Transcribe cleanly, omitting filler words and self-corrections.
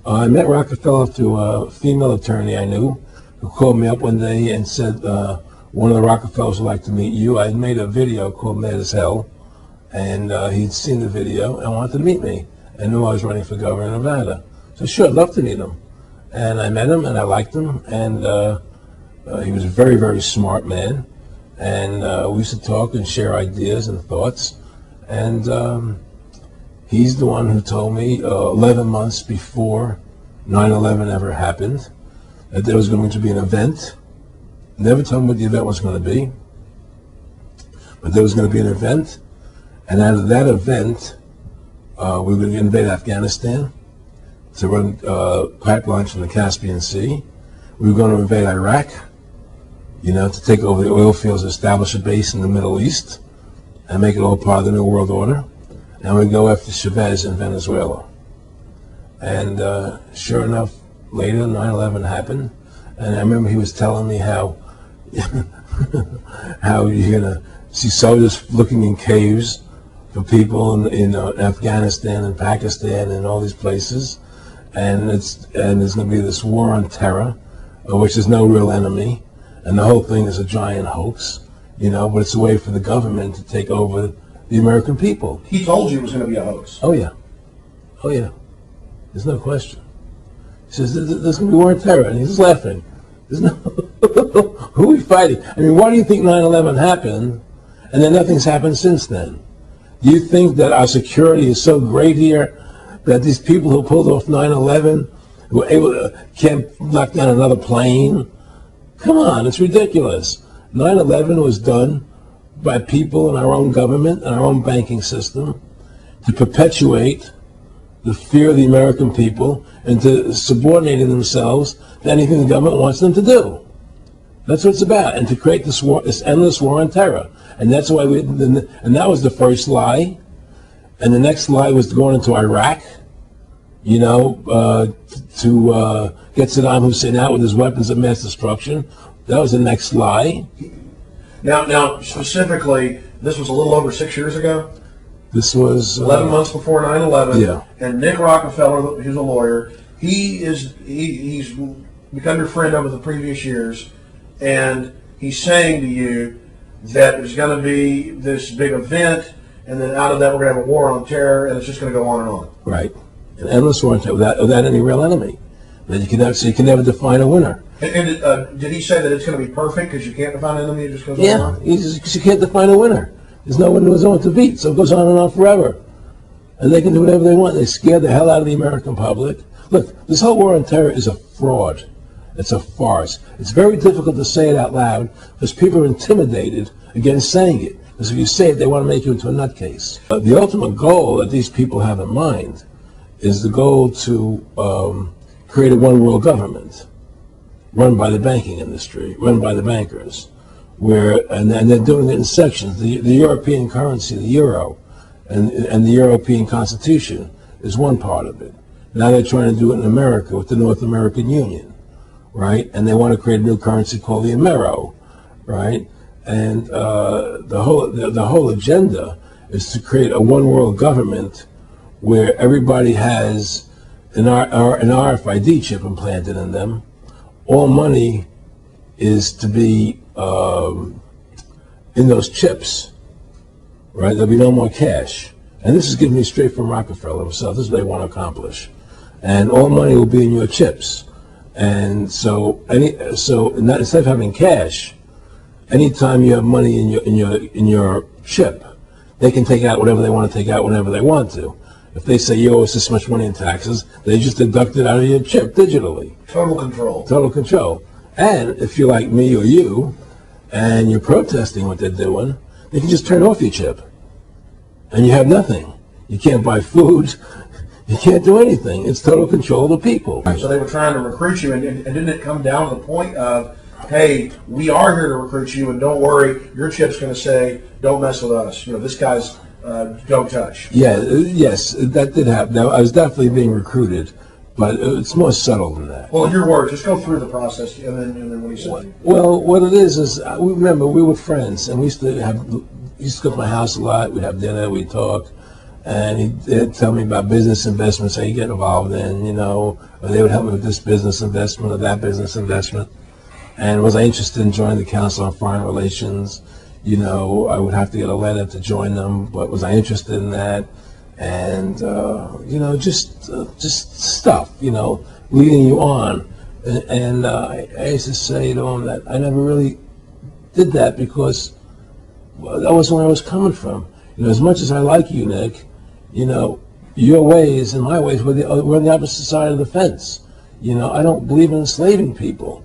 I met Rockefeller through a female attorney I knew who called me up one day and said, one of the Rockefellers would like to meet you. I made a video called Mad as Hell, and he'd seen the video and wanted to meet me and knew I was running for governor of Nevada. So sure, I'd love to meet him. And I met him and I liked him, and he was a very, very smart man. And we used to talk and share ideas and thoughts. And he's the one who told me 11 months before 9/11 ever happened that there was going to be an event. Never told me what the event was going to be, but there was going to be an event, and out of that event, we were going to invade Afghanistan to run pipelines from the Caspian Sea. We were going to invade Iraq, to take over the oil fields, establish a base in the Middle East, and make it all part of the New World Order. And we go after Chavez in Venezuela. And sure enough, later 9/11 happened, and I remember he was telling me how you're gonna see soldiers looking in caves for people in Afghanistan and Pakistan and all these places, and there's gonna be this war on terror, which is no real enemy, and the whole thing is a giant hoax, but it's a way for the government to take over the American people. He told you it was going to be a hoax. Oh yeah. There's no question. He says there's going to be war on terror, and he's just laughing. There's no who are we fighting? I mean, why do you think 9/11 happened, and then nothing's happened since then? Do you think that our security is so great here that these people who pulled off 9/11 were able to can't knock down another plane? Come on, it's ridiculous. 9/11 was done by people in our own government and our own banking system to perpetuate the fear of the American people and to subordinating themselves to anything the government wants them to do. That's what it's about, and to create this war, this endless war on terror. And that's why and that was the first lie. And the next lie was going into Iraq, to get Saddam Hussein out with his weapons of mass destruction. That was the next lie. Now, specifically, this was a little over 6 years ago. This was 11 months before 9/11. Yeah. And Nick Rockefeller, who's a lawyer, he's become your friend over the previous years, and he's saying to you that there's going to be this big event, and then out of that we're going to have a war on terror, and it's just going to go on and on. Right, an endless war on terror without any real enemy. That you can never define a winner. And did he say that it's going to be perfect because you can't define an enemy? It just goes on and on? Yeah, because you can't define a winner. There's no one to beat, so it goes on and on forever. And they can do whatever they want. They scare the hell out of the American public. Look, this whole war on terror is a fraud. It's a farce. It's very difficult to say it out loud because people are intimidated against saying it. Because if you say it, they want to make you into a nutcase. The ultimate goal that these people have in mind is the goal to create a one-world government run by the banking industry, run by the bankers, and they're doing it in sections. The European currency, the euro, and the European Constitution is one part of it. Now they're trying to do it in America with the North American Union, right? And they want to create a new currency called the Amero, right? And the whole agenda is to create a one-world government where everybody has an RFID chip implanted in them. All money is to be in those chips, right? There'll be no more cash. And this is given me straight from Rockefeller himself. This is what they want to accomplish. And all money will be in your chips. And so instead of having cash, anytime you have money in your chip, they can take out whatever they want to take out whenever they want to. If they say you owe us this much money in taxes, they just deduct it out of your chip digitally. Total control. Total control. And if you're like me or you, and you're protesting what they're doing, they can just turn off your chip. And you have nothing. You can't buy food. You can't do anything. It's total control of the people. So they were trying to recruit you, and didn't it come down to the point of, hey, we are here to recruit you, and don't worry, your chip's going to say, don't mess with us. This guy's don't touch. Yeah, yes, that did happen. Now, I was definitely being recruited, but it's more subtle than that. Well, in your words, just go through the process, and then what do you say? Well, what it is remember, we were friends, and we used to go to my house a lot. We'd have dinner, we'd talk, and he'd tell me about business investments that he'd get involved in, or they would help me with this business investment or that business investment. And was I interested in joining the Council on Foreign Relations? I would have to get a letter to join them, but was I interested in that? And, just stuff, leading you on. And I used to say to him that I never really did that because that wasn't where I was coming from. As much as I like you, Nick, your ways and my ways we're on the opposite side of the fence. I don't believe in enslaving people.